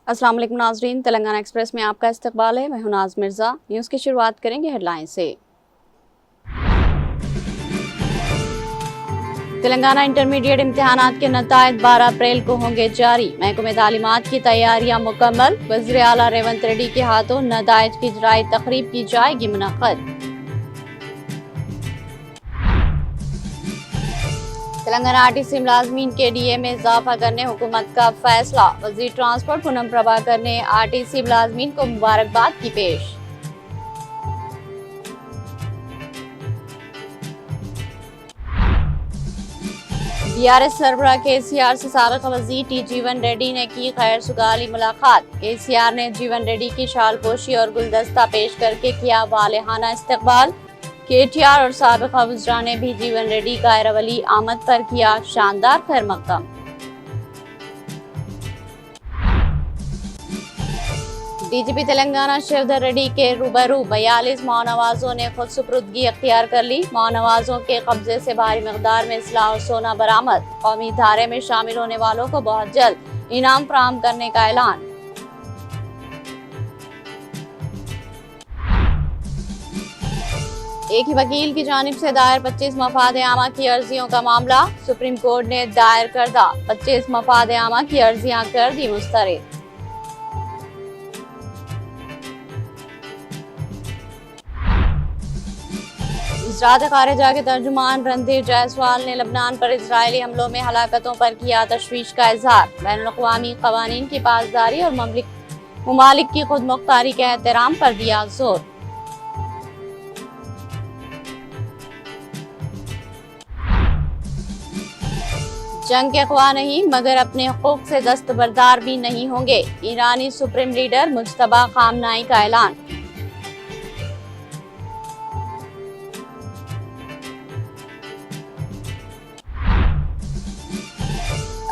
अस्सलाम वालेकुम नाज़रीन, तेलंगाना एक्सप्रेस में आपका इस्तकबाल है। मैं हूं नाज मिर्ज़ा। न्यूज़ की शुरुआत करेंगे हेडलाइन से। तेलंगाना इंटरमीडिएट इम्तिहानात के नताइज 12 अप्रैल को होंगे जारी। महकमे तालीमात की तैयारियां मुकम्मल। वज़ीर आला रेवंत रेड्डी के हाथों नताइज की इजराई तकरीब की जाएगी मुनक्कद। तेलंगाना आरटीसी मुलाजमीन के डीए में इजाफा करने हुकूमत का फैसला। वजीर ट्रांसपोर्ट पूनम प्रभाकर ने आरटीसी मुलाजमीन को मुबारकबाद की पेश। बीआरएस सरबराह केसीआर से साबिक वजीर टी जीवन रेड्डी ने की खैर सुगाली मुलाकात। केसीआर ने जीवन रेड्डी की शालपोशी और गुलदस्ता पेश करके किया वालेहाना इस्तकबाल। केटीआर और साबिक वज़रा ने भी जीवन रेड्डी का अरवली आमद पर किया शानदार खैर मकदम। डीजीपी तेलंगाना शिवधर रेड्डी के रूबरू 42 मौनवाजों ने खुद सुपुर्दगी अख्तियार कर ली। मौनवाजों के कब्जे से भारी मकदार में असलाह और सोना बरामद। कौमी धारे में शामिल होने वालों को बहुत जल्द इनाम फराहम करने का ऐलान। एक ही वकील की जानिब से दायर 25 मफाद आमा की अर्जियों का मामला। सुप्रीम कोर्ट ने दायर करदा 25 मफाद आमा की अर्जियां कर दी मुस्तरद। वज़ारत खारिजा के तर्जुमान रणधीर जायसवाल ने लबनान पर इजरायली हमलों में हलाकतों पर किया तशवीश का इजहार। बैनुल-अक़वामी क़वानीन की पासदारी और ममालिक की खुद मुख्तारी के एहतराम पर दिया जोर। जंग के ख्वाह नहीं मगर अपने हुकूक से दस्तबरदार भी नहीं होंगे। ईरानी सुप्रीम लीडर मुज्तबा खामनाई का ऐलान।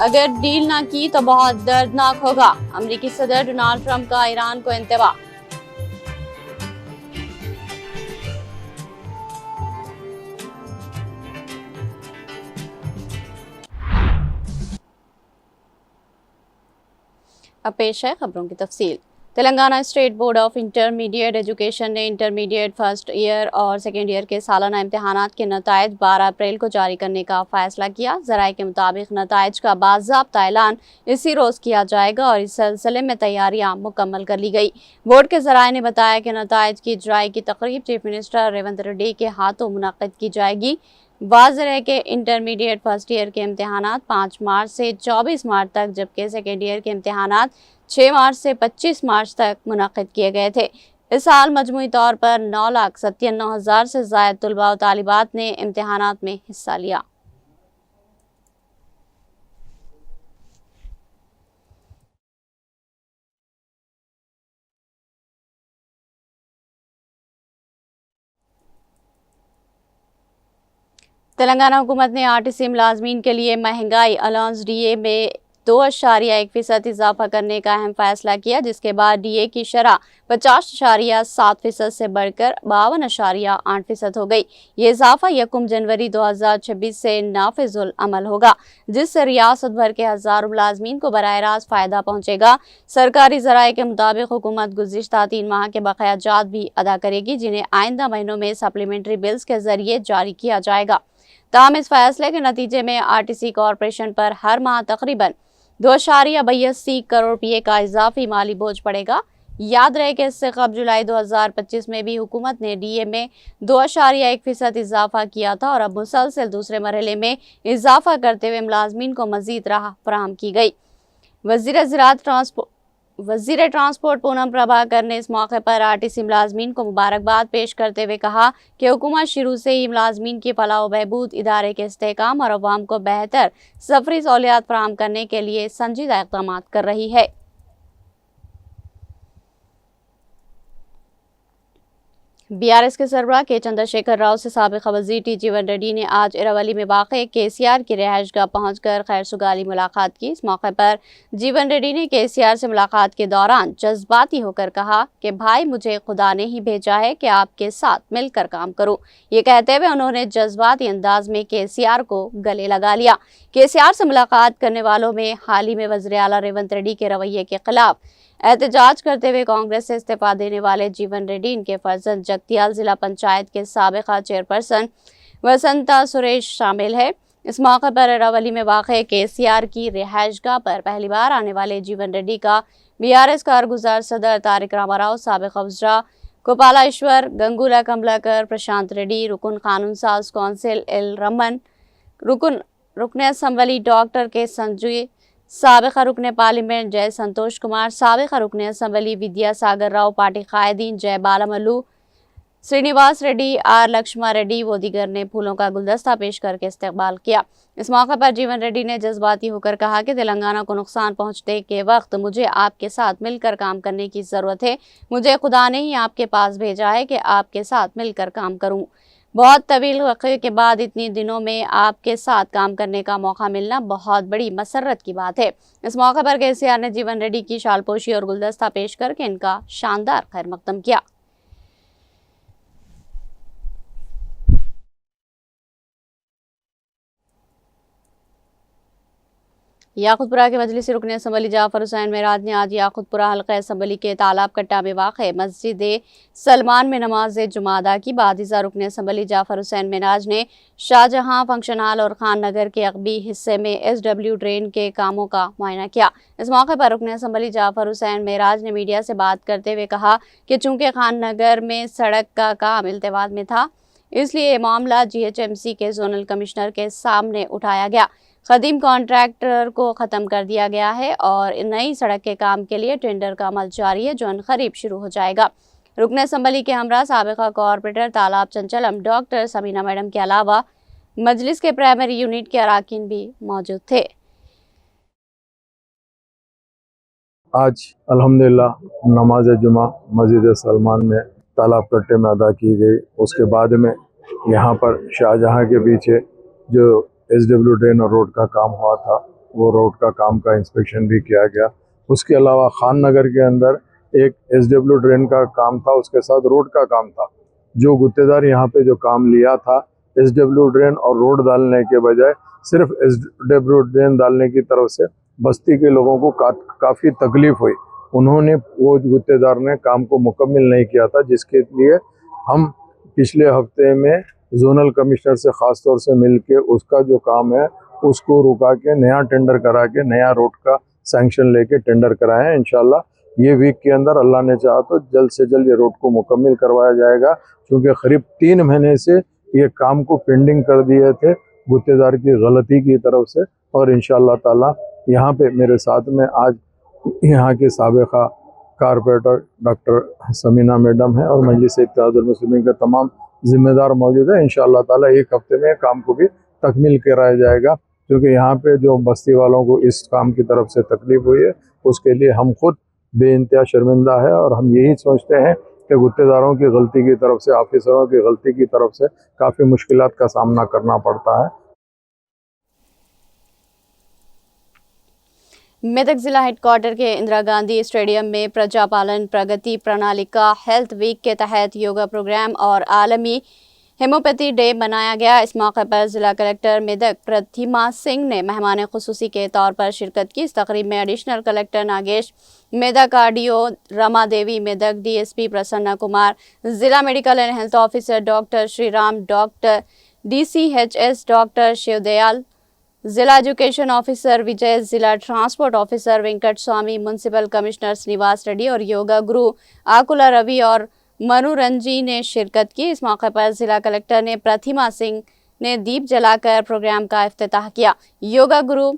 अगर डील ना की तो बहुत दर्दनाक होगा। अमेरिकी सदर डोनाल्ड ट्रंप का ईरान को इंतबा। अब पेश है खबरों की तफसील। Telangana state board of intermediate education ने इंटरमीडिएट फर्स्ट ईयर और सेकेंड ईयर के सालाना इम्तिहानात के नताइज 12 अप्रैल को जारी करने का फैसला किया। ज़राए के मुताबिक नताइज का बाज़ाब्ता ऐलान इसी रोज़ किया जाएगा और इस सिलसिले में तैयारियां मुकम्मल कर ली गई। बोर्ड के ज़राए ने बताया कि नताइज की इजराई की तकरीब चीफ मिनिस्टर रेवंत रेड्डी के हाथों मुनक्किद की जाएगी। वाज़ेह है कि इंटरमीडिएट फर्स्ट ईयर के इम्तिहानात 5 मार्च से 24 मार्च तक, जबकि सेकेंड ईयर के इम्तिहानात 6 मार्च से 25 मार्च तक मुनक्किद किए गए थे। इस साल मजमूई तौर पर 9,97,000 से ज़ायद तुलबा और तालिबात ने इम्तिहानात में हिस्सा लिया। तेलंगाना हुकूमत ने आरटीसी मुलाजमीन के लिए महंगाई अलाउंस डीए में 2.1% इजाफा करने का अहम फैसला किया, जिसके बाद डीए की शरह 50.7% से बढ़कर 52.8% हो गई। ये इजाफा 1 जनवरी 2026 से नाफिजुल अमल होगा, जिससे रियासत भर के हजारों मुलाजमीन को बराह रास्त फायदा पहुंचेगा। सरकारी जराये के मुताबिक हुकूमत गुज़िश्ता 3 माह के बकायाजात भी अदा करेगी, जिन्हें आइंदा महीनों में सप्लीमेंट्री बिल्स के जरिए जारी किया जाएगा। ताहम इस फैसले के नतीजे में आरटीसी कॉरपोरेशन पर हर माह तकरीबन 2.82 करोड़ रुपये का इजाफी माली बोझ पड़ेगा। याद रहे कि इससे कबल जुलाई 2025 में भी हुकूमत ने डीए में 2.1% इजाफा किया था और अब मुसलसल दूसरे मरहले में इजाफा करते हुए मुलाजमीन को मजीद राह फराहम की गई। वज़ीर ट्रांसपोर्ट पूनम प्रभाकर ने इस मौके पर आरटीसी मुलाजमीन को मुबारकबाद पेश करते हुए कहा कि हुकूमत शुरू से ही मुलाजमीन की फलाह व बहबूद, इदारे के इस्तेहकाम और अवाम को बेहतर सफरी सहूलियात फराहम करने के लिए संजीदा इक़दाम कर रही है। बीआरएस के सरबराह के चंद्रशेखर राव से साबिक़ वज़ीर टी जीवन रेड्डी ने आज इरावली में वाक़े केसीआर की रिहाइशगाह पहुंचकर खैरसुगाली मुलाकात की। इस मौके पर जीवन रेड्डी ने केसीआर से मुलाकात के दौरान जज्बाती होकर कहा कि भाई, मुझे खुदा ने ही भेजा है कि आपके साथ मिलकर काम करूं। ये कहते हुए उन्होंने जज्बाती अंदाज में केसीआर को गले लगा लिया। केसीआर से मुलाकात करने वालों में हाल ही में वज़ीर आला रेवंत रेड्डी के रवैये के खिलाफ एहतजाज करते हुए कांग्रेस से इस्तीफा देने वाले जीवन रेड्डी, इनके फर्जंद जगतियाल जिला पंचायत के साबिक़ा चेयरपर्सन वसंता सुरेश शामिल है। इस मौके पर इरावली में वाक़े केसीआर की रिहाइशगाह पर पहली बार आने वाले जीवन रेड्डी का बीआरएस कारगुजार सदर तारिक रामाराव, साबिक़ वज़रा गोपाला ईश्वर, गंगूला कमलाकर, प्रशांत रेड्डी, रुकन कानून साज कौंसिल एल रमन, रुकन असम्बली डॉक्टर के संजय, साबिक़ा रुकन पार्लियामेंट जय संतोष कुमार, साबिक़ा रुकन असम्बली विद्या सागर राव, पार्टी कायदीन जय बालामल्लू, श्रीनिवास रेड्डी, आर लक्ष्मा रेड्डी व दीगर ने फूलों का गुलदस्ता पेश करके इस्तकबाल किया। इस मौके पर जीवन रेड्डी ने जज्बाती होकर कहा कि तेलंगाना को नुकसान पहुंचने के वक्त मुझे आपके साथ मिलकर काम करने की ज़रूरत है। मुझे खुदा ने ही आपके पास भेजा है कि आपके साथ मिलकर काम करूं। बहुत तवील वक़्त के बाद इतने दिनों में आपके साथ काम करने का मौका मिलना बहुत बड़ी मसरत की बात है। इस मौके पर केसीआर ने जीवन रेड्डी की शालपोशी और गुलदस्ता पेश करके इनका शानदार खैर मकदम किया। याकुतपुरा के मजलिसी रुकन असम्बली जाफर हुसैन मेराज ने आज याकुतपुरा हल्का असम्बली के तालाब कट्टा में वाक़े मस्जिद सलमान में नमाज जुमा अदा की। बादिज़ा रुकन असम्बली जाफर हुसैन मेराज ने शाहजहां फंक्शन हॉल और खान नगर के अगबी हिस्से में SW ड्रेन के कामों का मुआयना किया। इस मौके पर रुकन असम्बली जाफर हुसैन मेराज ने मीडिया से बात करते हुए कहा कि चूँकि खान नगर में सड़क का काम इल्तवात में था, इसलिए ये मामला GHMC के जोनल कमिश्नर के सामने उठाया गया। कदीम कॉन्ट्रैक्टर को ख़त्म कर दिया गया है और नई सड़क के काम के लिए टेंडर का अमल जारी है, जो करीब शुरू हो जाएगा। रुकन असम्बली के हमरा साबिक़ा कॉरपोरेटर तालाब चंचलम डॉक्टर समीना मैडम के अलावा मजलिस के प्राइमरी यूनिट के अराकीन भी मौजूद थे। आज अल्हम्दुलिल्लाह नमाज जुमा मस्जिद सलमान में तालाब कट्टे में अदा की गई। उसके बाद में यहाँ पर शाहजहां के पीछे जो SW ड्रेन और रोड का काम हुआ था, वो रोड का काम का इंस्पेक्शन भी किया गया। उसके अलावा खान नगर के अंदर एक SW ड्रेन का काम था, उसके साथ रोड का काम था। जो गुत्तेदार यहाँ पे जो काम लिया था, SW ड्रेन और रोड डालने के बजाय सिर्फ SW ड्रेन डालने की तरफ से बस्ती के लोगों को काफ़ी तकलीफ हुई। उन्होंने, वो गुत्तेदार ने काम को मुकम्मल नहीं किया था, जिसके लिए हम पिछले हफ्ते में जोनल कमिश्नर से ख़ास तौर से मिलके उसका जो काम है उसको रुका के नया टेंडर करा के नया रोड का सैंक्शन लेके टेंडर कराए हैं। इंशाल्लाह ये वीक के अंदर अल्लाह ने चाहा तो जल्द से जल्द ये रोड को मुकम्मल करवाया जाएगा, क्योंकि करीब 3 महीने से ये काम को पेंडिंग कर दिए थे गुत्तेदार की गलती की तरफ से। और इंशाल्लाह ताला यहाँ पे मेरे साथ में आज यहाँ के साबिक़ा कारपोरेटर डॉक्टर समीना मैडम है और मजलिस इत्तेहादुल मुस्लिमीन के तमाम जिम्मेदार मौजूद है। इंशाअल्लाह ताला एक हफ्ते में काम को भी तकमील कराया जाएगा, क्योंकि यहाँ पे जो बस्ती वालों को इस काम की तरफ से तकलीफ हुई है उसके लिए हम खुद बेइंतहा शर्मिंदा है। और हम यही सोचते हैं कि गुत्तेदारों की गलती की तरफ से, ऑफिसरों की गलती की तरफ से काफ़ी मुश्किलात का सामना करना पड़ता है। मेदक जिला हेडक्वार्टर के इंदिरा गांधी स्टेडियम में प्रजापालन प्रगति प्रणालिका हेल्थ वीक के तहत योगा प्रोग्राम और आलमी हेमोपैथी डे मनाया गया। इस मौके पर जिला कलेक्टर मेदक प्रतिमा सिंह ने मेहमान खुसूसी के तौर पर शिरकत की। इस तकरीब में additional collector Nagesh Medak, RDO Rama Devi Medak, DSP Prasanna Kumar, जिला medical and health officer doctor Sriram, doctor DCHS doctor Shivdayal, जिला एजुकेशन ऑफिसर विजय, जिला transport officer Venkat Swamy, municipal commissioner Srinivas Reddy और योगा गुरु आकुला रवि और मनोरंजी ने शिरकत की। इस मौके पर जिला कलेक्टर ने प्रतिमा सिंह ने दीप जलाकर प्रोग्राम का इफ्तिताह किया। योगा गुरु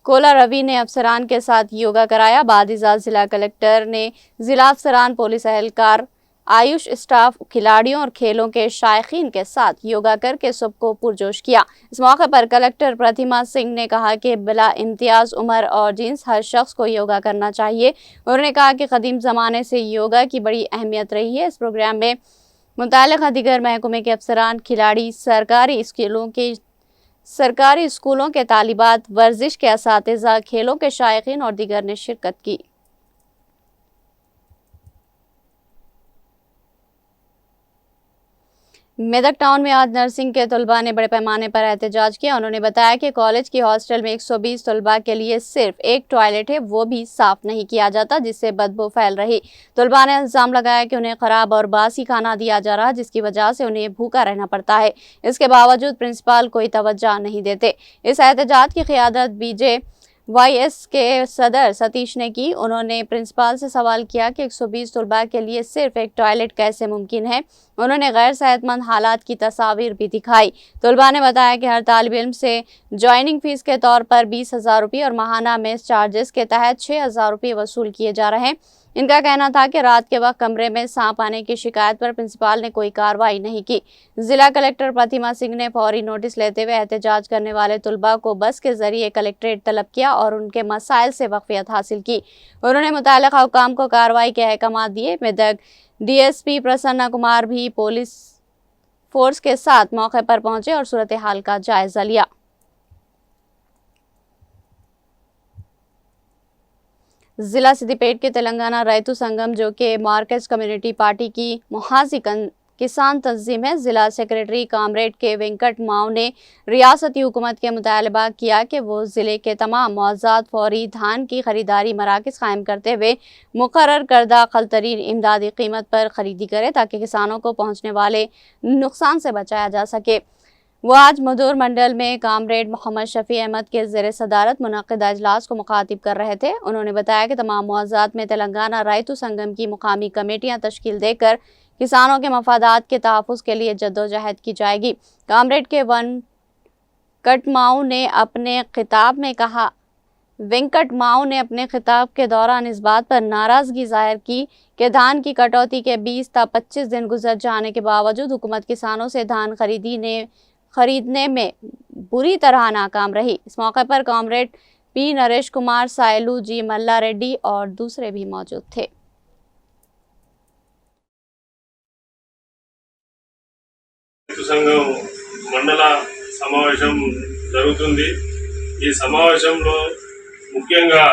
कोला रवि ने अफसरान के साथ योगा कराया। बादिज़ा जिला कलेक्टर ने जिला अफसरान, पुलिस एहलकार, आयुष स्टाफ, खिलाड़ियों और खेलों के शायकीन के साथ योगा करके सबको पुरजोश किया। इस मौके पर कलेक्टर प्रतिमा सिंह ने कहा कि बिला इम्तियाज उम्र और जिन्स हर शख्स को योगा करना चाहिए। उन्होंने कहा कि कदीम ज़माने से योगा की बड़ी अहमियत रही है। इस प्रोग्राम में मुताल्लिक़ा दीगर महकमे के अफसरान, खिलाड़ी, सरकारी स्कूलों के तालिबात, वर्जिश के असातिज़ा, खेलों के शायकीन और दीगर ने शिरकत की। मेदक टाउन में आज नर्सिंग के तलबा ने बड़े पैमाने पर एहतजाज किया। उन्होंने बताया कि कॉलेज की हॉस्टल में 120 तलबा के लिए सिर्फ एक टॉयलेट है, वो भी साफ नहीं किया जाता, जिससे बदबू फैल रही। तलबा ने इल्जाम लगाया कि उन्हें खराब और बासी खाना दिया जा रहा है, जिसकी वजह से उन्हें भूखा रहना पड़ता है। इसके बावजूद प्रिंसिपल कोई तवज्जो नहीं देते। इस एहतजाज की क़ियादत BJYS के सदर सतीश ने की। उन्होंने प्रिंसिपल से सवाल किया कि 120 तलबा के लिए सिर्फ एक टॉयलेट कैसे मुमकिन है। उन्होंने गैर सेहतमंद हालात की तस्वीर भी दिखाई। तलबा ने बताया कि हर तालिब इल्म से ज्वाइनिंग फीस के तौर पर 20,000 रुपये और माहाना मेस चार्जेस के तहत 6,000 रुपये वसूल किए जा रहे हैं। इनका कहना था कि रात के वक्त कमरे में सांप आने की शिकायत पर प्रिंसिपल ने कोई कार्रवाई नहीं की। जिला कलेक्टर प्रतिमा सिंह ने फौरी नोटिस लेते हुए एहतजाज करने वाले तलबा को बस के जरिए कलेक्ट्रेट तलब किया और उनके मसाइल से वाकफियत हासिल की। उन्होंने मुताल्लिक़ा हुकाम को कार्रवाई के अहकाम दिए। मेदक DSP प्रसन्ना कुमार भी पुलिस फोर्स के साथ मौके पर पहुंचे और सूरत हाल का जायजा लिया। जिला सिद्दीपेट के तेलंगाना रैतु संगम, जो कि मार्कस कम्युनिटी पार्टी की मुहाजी किसान तंजीम है, जिला सेक्रेटरी कामरेड के वेंकट माव ने रियासती हुकूमत के मुतालबा किया कि वो जिले के तमाम मौज़ात फौरी धान की खरीदारी मराकज़ कायम करते हुए मुकर्रर करदा अक़ल तरीन इमदादी कीमत पर खरीदी करे, ताकि किसानों को पहुँचने वाले नुकसान से बचाया जा सके। वो आज मदूर मंडल में कामरेड मोहम्मद शफी अहमद के ज़ेर सदारत मुनक़िदा इजलास को मुखातिब कर रहे थे। उन्होंने बताया कि तमाम मौज़ात में तेलंगाना रैतु संगम की मुकामी कमेटियाँ तश्कील देकर किसानों के मफादात के तहफ़्फ़ुज़ के लिए जद्दोजहद की जाएगी। कामरेड के वेंकट माऊ ने अपने खिताब के दौरान इस बात पर नाराज़गी जाहिर की कि धान की कटौती के 20 से 25 दिन गुजर जाने के बावजूद हुकूमत किसानों से धान खरीदने में बुरी तरह नाकाम रही। इस मौके पर comrade P Naresh Kumar, Sailu G Malla Reddy और दूसरे भी मौजूद थे। సంఘం మండల సమావేశం జరుగుతుంది। ఈ సమావేశంలో ముఖ్యంగా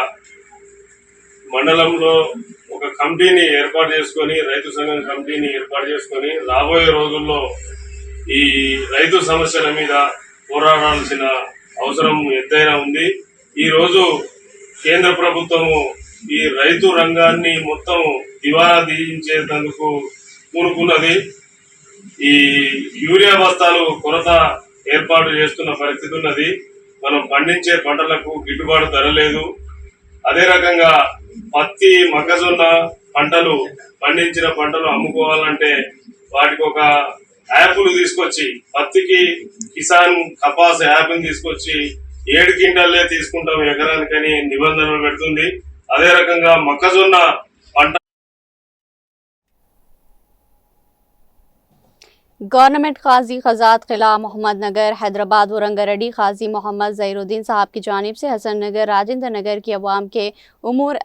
మండలంలో ఒక కమిటీని ఏర్పాటు చేసుకొని, రైతు సంఘం కమిటీని ఏర్పాటు చేసుకొని రాబోయే రోజుల్లో ఈ రైతు సమస్యల మీద పోరాడాల్సిన అవసరం ఎంతైనా ఉంది। ఈ రోజు కేంద్ర ప్రభుత్వము ఈ రైతు రంగాన్ని మొత్తం దివాలా తీయించేందుకు పూనుకున్నది। ఈ యూరియా బస్తాలు కొరత ఏర్పాటు చేస్తున్న పరిస్థితి ఉన్నది। మనం పండించే పంటలకు గిట్టుబాటు ధర లేదు। అదే రకంగా పత్తి, మొక్కజొన్న పంటలు పండించిన పంటలు అమ్ముకోవాలంటే వాటికి ఒక యాప్లు తీసుకొచ్చి, పత్తికి కిసాన్ కపాస్ యాప్ని తీసుకొచ్చి 7 క్వింటాలే తీసుకుంటాం ఎకరానికని నిబంధనలు పెడుతుంది। అదే రకంగా మొక్కజొన్న పంట गवर्नमेंट काजी खजात किला मोहम्मद नगर हैदराबाद व रंगारेड्डी काजी मोहम्मद ज़हीरुद्दीन साहब की जानिब से हसन नगर राजेंद्र नगर की अवाम के उमूर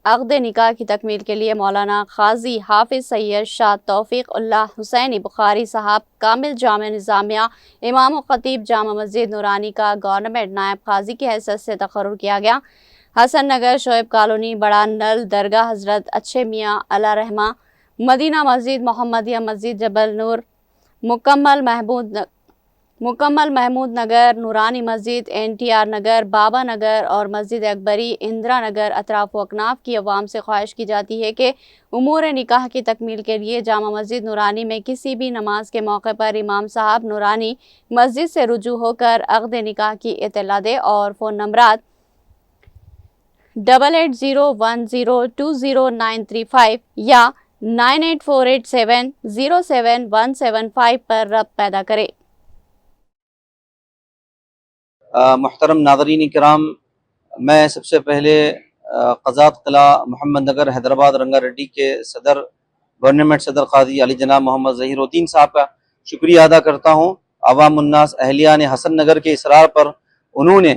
अक़द निकाह की तकमील के लिए मौलाना काजी हाफिज सैयद शाह तौफीक उल्लाह हुसैनी बुखारी साहब कामिल जामे निज़ामिया इमाम व खतीब जामा मस्जिद नूरानी का गवर्नमेंट नायब काजी की हैसियत से तक़र्रुर किया गया। हसन नगर, शोएब कॉलोनी, बड़ा नल, दरगाह हज़रत अच्छे मियाँ अला रहमा, मदीना मस्जिद, मोहम्मदिया मस्जिद, जबल नूर, मुकम्मल महमूद नगर, नूरानी मस्जिद, NTR नगर, बाबा नगर और मस्जिद अकबरी, इंदिरा नगर अतराफ व अकनाफ की अवाम से ख्वाहिश की जाती है कि उमूर निकाह की तकमील के लिए जामा मस्जिद नूरानी में किसी भी नमाज के मौके पर इमाम साहब नूरानी मस्जिद से रुजू होकर अक़द निकाह की इत्तला दे और फ़ोन नंबरात 8801020935 या 9848707175 पर रब्त पैदा करे। मुहतरम नाज़रीन किराम, मैं सबसे पहले क़ज़ात क़िला मोहम्मद नगर हैदराबाद रंगारेड्डी के सदर गवर्नमेंट सदर काजी अली जनाब मोहम्मद ज़हीरुद्दीन साहब का शुक्रिया अदा करता हूँ। अवामुन्नास अहलिया ने हसन नगर के इसरार पर उन्होंने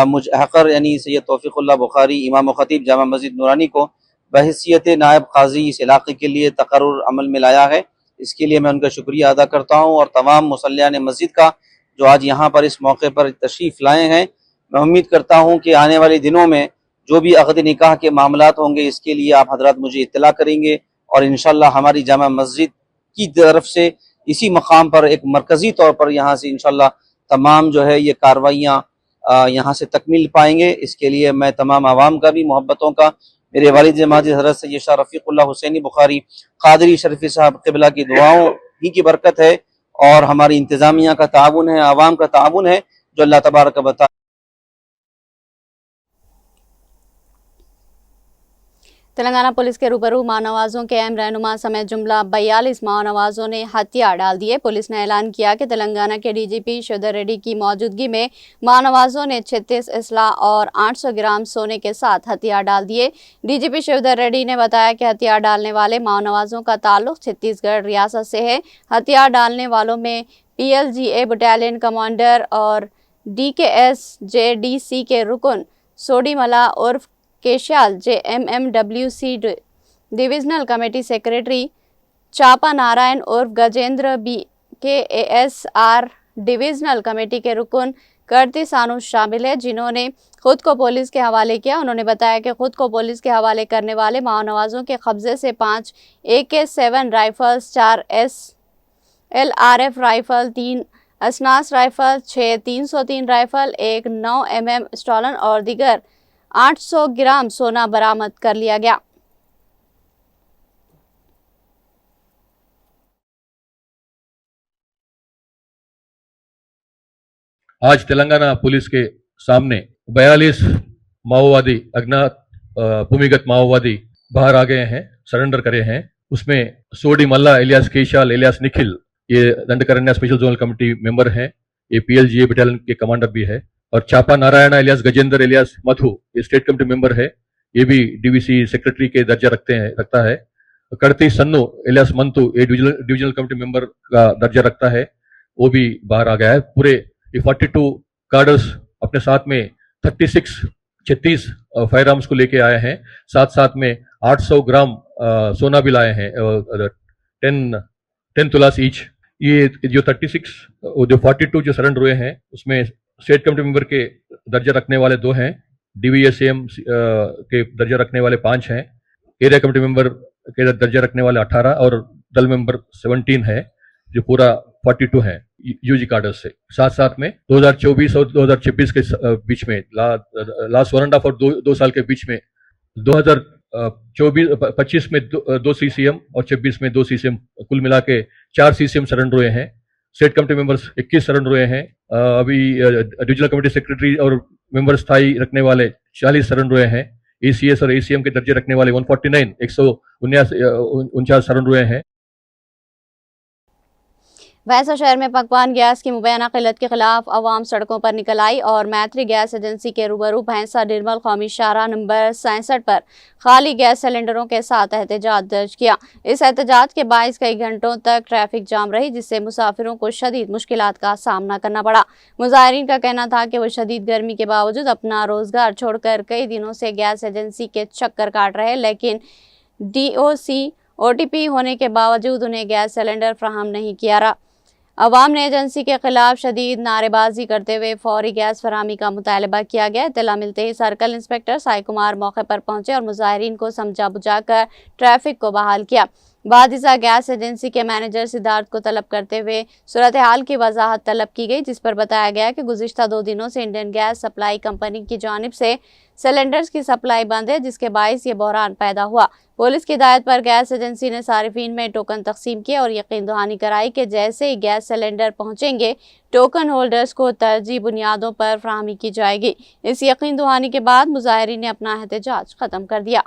मुझ हक़र यानी सैयद तौफ़ीक़ुल्लाह बुखारी इमाम व खतीब जामा मस्जिद नूरानी को बहैसियत नायब काजी इस इलाक़े के लिए तक़र्रुर अमल में लाया है। इसके लिए मैं उनका शुक्रिया अदा करता हूँ। और तमाम मुसल्लियान मस्जिद का जो आज यहाँ पर इस मौके पर तशरीफ़ लाए हैं, मैं उम्मीद करता हूँ कि आने वाले दिनों में जो भी अक़द निकाह के मामलात होंगे इसके लिए आप हजरात मुझे इत्तला करेंगे और इंशाअल्लाह हमारी जामा मस्जिद की तरफ से इसी मकाम पर एक मरकज़ी तौर पर यहाँ से इंशाअल्लाह तमाम जो है ये कार्रवाइयाँ यहाँ से तकमील पाएंगे। इसके लिए मैं तमाम आवाम का भी, मोहब्बतों का, मेरे वालिद माजिद हज़रत सैयद शाह रफ़ीक़ुल्लाह हुसैनी बुखारी क़ादरी शरीफ़ी साहब क़िबला की दुआओं ही की बरकत है और हमारी इंतज़ामिया का ताउन है, आवाम का ताउन है, जो अल्लाह तबारक व तआला। तेलंगाना पुलिस के रूबरू मानवाजों के अहम रहनुमा समेत जुमला 42 मानवाजों ने हथियार डाल दिए। पुलिस ने ऐलान किया कि तेलंगाना के डीजीपी शिवधर रेड्डी की मौजूदगी में मानवाजों ने 36 असला और 800 ग्राम सोने के साथ हथियार डाल दिए। डीजीपी शिवधर रेड्डी ने बताया कि हथियार डालने वाले मानवाजों का ताल्लुक छत्तीसगढ़ रियासत से है। हथियार डालने वालों में PLGA बटालियन कमांडर और DKSJDC के रुकन सोडीमला उर्फ केशाल JMMWC डिविजनल कमेटी सेक्रेटरी चापा नारायण उर्फ गजेंद्र BKASR डिविजनल कमेटी के रुकन करती सानू शामिल है, जिन्होंने खुद को पुलिस के हवाले किया। उन्होंने बताया कि खुद को पुलिस के हवाले करने वाले माओनवाजों के कब्जे से 5 AK-7 rifles, 4 SLRF rifle, 3 INSAS rifle, 6 303 rifle, एक 9 mm स्टॉलन और दीगर 800 ग्राम सोना बरामद कर लिया गया। आज तेलंगाना पुलिस के सामने 42 माओवादी, अज्ञात भूमिगत माओवादी बाहर आ गए हैं, सरेंडर करे हैं। उसमें सोडी मल्ला एलियास केशाल एलियास निखिल, ये Dandakaranya special zonal committee member हैं, ये PLGA बटालियन के कमांडर भी है। और चापा नारायण एलियास गजेंद्र एलियास मधु, ये स्टेट कमेटी मेंबर है, ये भी DVC सेक्रेटरी के दर्जा रखता है। करती सन्नू एलियास मंतु, ये डिविजनल कमेटी मेंबर का दर्जा रखता है, वो भी बाहर आ गया है। पूरे ये 42 कार्डर्स अपने साथ में 36 फायर आर्म्स को लेके आए हैं, साथ में 800 ग्राम सोना भी लाए हैं, 10 तुलास ईच। ये जो 42 जो सरेंडर हुए हैं उसमें स्टेट कमेटी मेंबर के दर्जा रखने वाले 2 हैं, DVSAM के दर्जा रखने वाले 5 हैं, एरिया कमेटी मेंबर के दर्जा रखने वाले 18 और दल मेंबर 17 है, जो पूरा 42 है UG कार्डर से। साथ में 2024 और 2026 के बीच में, लास्ट 1.5 और 2 साल के बीच में 2025 में 2 CCM और 26 में 2 CCM, कुल मिला के 4 CCM सरेंडर हुए हैं। स्टेट कमेटी मेंबर्स 21 सरेंडर हुए हैं। अभी डिविजनल कमेटी सेक्रेटरी और मेंबर स्थायी रखने वाले 40 सरेंडर हुए हैं। ACS और ACM के दर्जे रखने वाले 149 सरेंडर हुए हैं। भैंसा शहर में पकवान गैस की मुबैना किल्लत के खिलाफ अवाम सड़कों पर निकल आई और मैत्री गैस एजेंसी के रूबरू भैंसा निर्मल कौमी शाहराह नंबर 67 पर खाली गैस सिलेंडरों के साथ एहतजाज दर्ज किया। इस एहतजाज के बायस कई घंटों तक ट्रैफिक जाम रही, जिससे मुसाफिरों को शदीद मुश्किलात का सामना करना पड़ा। मुजाहिरीन का कहना था कि वो शदीद गर्मी के बावजूद अपना रोजगार छोड़कर कई दिनों से गैस एजेंसी के चक्कर काट रहे, लेकिन DOC OTP होने के बावजूद उन्हें गैस सिलेंडर फ्राहम नहीं किया रहा। अवाम ने एजेंसी के खिलाफ शदीद नारेबाजी करते हुए फौरी गैस फराहमी का मुतालबा किया गया। इत्तला मिलते ही सर्कल इंस्पेक्टर साई कुमार मौके पर पहुंचे और मुजाहिरीन को समझा बुझाकर ट्रैफिक को बहाल किया। बादिसा गैस एजेंसी के मैनेजर सिद्धार्थ को तलब करते हुए सूरत हाल की वजाहत तलब की गई, जिस पर बताया गया कि गुज़िश्ता 2 दिनों से इंडियन गैस सप्लाई कंपनी की जानिब से सिलेंडर्स की सप्लाई बंद है, जिसके बायस ये बहरान पैदा हुआ। पुलिस की हिदायत पर गैस एजेंसी ने सारिफीन में टोकन तकसीम किए और यकीन दहानी कराई कि जैसे ही गैस सिलेंडर पहुंचेंगे टोकन होल्डर्स को तरजीह बुनियादों पर फ्राहमी की जाएगी। इस यकीन दहानी के बाद मुजाहिरीन ने अपना एहतजाज खत्म कर दिया।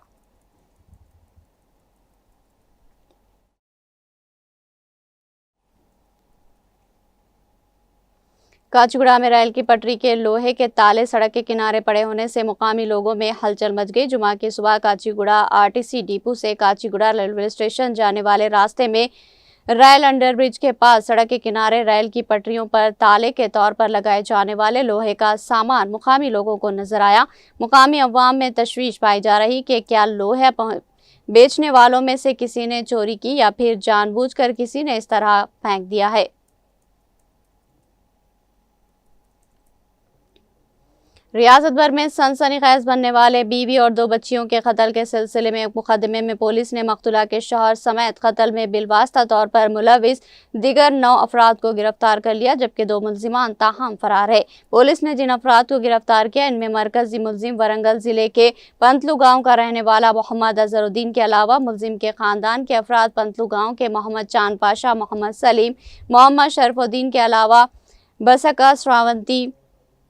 काचीगुड़ा में रेल की पटरी के लोहे के ताले सड़क के किनारे पड़े होने से मुकामी लोगों में हलचल मच गई। जुमा की सुबह काचीगुड़ा RTC डिपो से काचीगुड़ा रेलवे स्टेशन जाने वाले रास्ते में रेल अंडरब्रिज के पास सड़क के किनारे रेल की पटरियों पर ताले के तौर पर लगाए जाने वाले लोहे का सामान मुकामी लोगों को नजर आया। मुकामी अवाम में तशवीश पाई जा रही कि क्या बेचने वालों में से किसी ने चोरी की या फिर जानबूझकर किसी ने इस तरह फेंक दिया है। रियासत भर में सनसनीखेज बनने वाले बीवी और 2 बच्चियों के कत्ल के सिलसिले में एक मुकदमे में पुलिस ने मकतूला के शौहर समेत कत्ल में बिलवास्ता तौर पर मुलविस दीगर 9 अफराद को गिरफ्तार कर लिया, जबकि 2 मुलजिमान ताहम फरार है। पुलिस ने जिन अफराद को गिरफ्तार किया इनमें मरकजी मुलजिम वरंगल जिले के पंतलू गाँव का रहने वाला मोहम्मद अजहरुद्दीन के अलावा मुलजिम के खानदान के अफराद पंतलू गाँव के मोहम्मद चांद पाशा, मोहम्मद सलीम, मोहम्मद शरफुद्दीन के अलावा बसका, श्रावंती,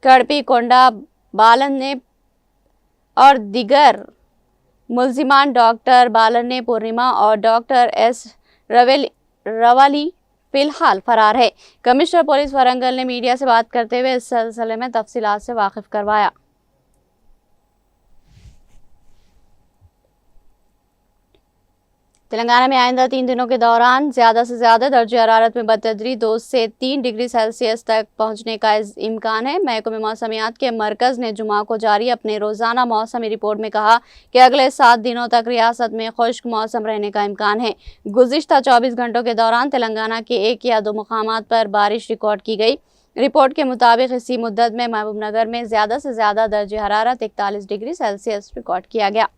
कड़पी कोंडा, बालन और दिगर मुलजिमान डॉक्टर बालन पूर्णिमा और डॉक्टर एस रवाली फिलहाल फरार है। कमिश्नर पुलिस वरंगल ने मीडिया से बात करते हुए इस सिलसिले में तफसीलात से वाकिफ करवाया। तेलंगाना में आइंदा 3 दिनों के दौरान ज़्यादा से ज़्यादा दर्जे हरारत में बतदरीज 2 से 3 डिग्री सेल्सियस तक पहुंचने का इम्कान है। महकमे मौसमियात के मरकज़ ने जुमा को जारी अपने रोज़ाना मौसमी रिपोर्ट में कहा कि अगले 7 दिनों तक रियासत में खुश्क मौसम रहने का इम्कान है। गुज़िश्ता 24 घंटों के दौरान तेलंगाना के 1 या 2 मुकामात पर बारिश रिकॉर्ड की गई। रिपोर्ट के मुताबिक इसी मुद्दत में महबूबनगर में ज़्यादा से ज़्यादा दर्जे हरारत 41 डिग्री सेल्सियस रिकॉर्ड किया गया।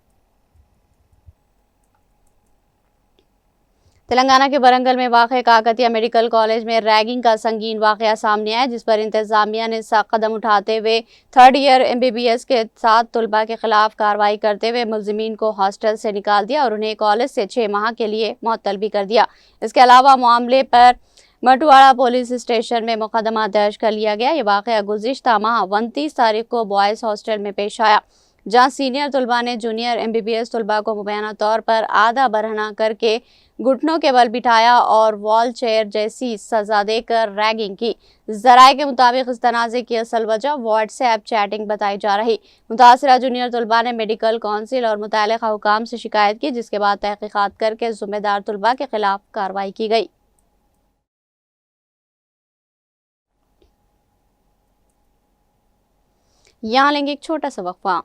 तेलंगाना के वरंगल में वाक़ काकतिया मेडिकल कॉलेज में रैगिंग का संगीन वाक़या सामने आया, जिस पर इंतज़ामिया ने सख्त कदम उठाते हुए 3rd ईयर MBBS के 7 तलबा के खिलाफ कार्रवाई करते हुए मुलजिमीन को हॉस्टल से निकाल दिया और उन्हें कॉलेज से 6 माह के लिए मुअत्तल भी कर दिया। इसके अलावा मामले पर मटवाड़ा पुलिस स्टेशन में मुकदमा दर्ज कर लिया गया। ये वाक़या गुज़िश्ता माह 29 तारीख को बॉयज़ हॉस्टल में पेश आया, जहाँ सीनियर तलबा ने जूनियर MBBS तलबा को मुबैना तौर पर आधा बरहना करके घुटनों के बल बिठाया और वॉल चेयर जैसी सजा देकर रैगिंग की। ज़राए के मुताबिक इस तनाज़े की असल वजह व्हाट्सएप चैटिंग बताई जा रही। मुतासरा जूनियर तलबा ने मेडिकल काउंसिल और मुतल्लिक़ा हुकाम से शिकायत की, जिसके बाद तहक़ीक़ात करके ज़िम्मेदार तलबा के खिलाफ कार्रवाई की गई। यहाँ लेंगे एक छोटा सा वक्फा।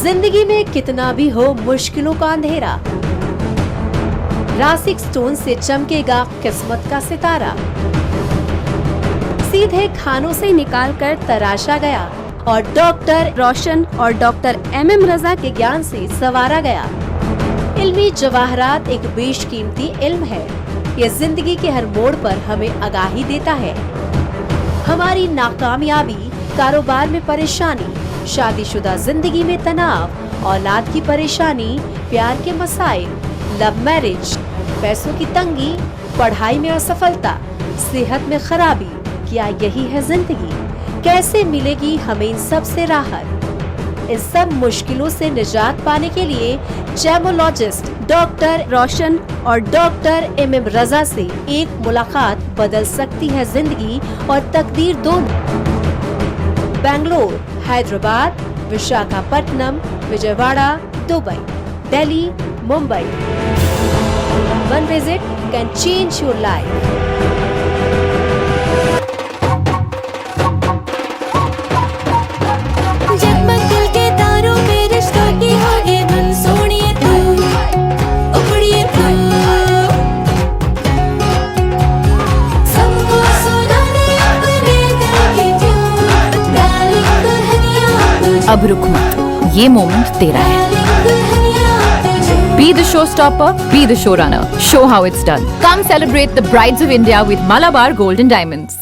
जिंदगी में कितना भी हो मुश्किलों का अंधेरा, रासिक स्टोन से चमकेगा किस्मत का सितारा। सीधे खानों से निकालकर तराशा गया और डॉक्टर रोशन और डॉक्टर MM रजा के ज्ञान से संवारा गया। इल्मी जवाहरात एक बेशकीमती इल्म है। ये जिंदगी के हर मोड़ पर हमें आगाही देता है। हमारी नाकामयाबी, कारोबार में परेशानी, शादीशुदा जिंदगी में तनाव, औलाद की परेशानी, प्यार के मसाइल, लव मैरिज, पैसों की तंगी, पढ़ाई में असफलता, सेहत में खराबी, क्या यही है जिंदगी? कैसे मिलेगी हमें इन सब से राहत? इस सब मुश्किलों से निजात पाने के लिए जेमोलॉजिस्ट डॉक्टर रोशन और डॉक्टर MM रजा से एक मुलाकात बदल सकती है जिंदगी और तकदीर दोनों। Bangalore, Hyderabad, Visakhapatnam, Vijayawada, Dubai, Delhi, Mumbai. One visit can change your life. अब रुक मत, ये मोमेंट तेरा है। Be the showstopper, be the showrunner. Show how it's done. Come celebrate the Brides of India with Malabar Gold and Diamonds.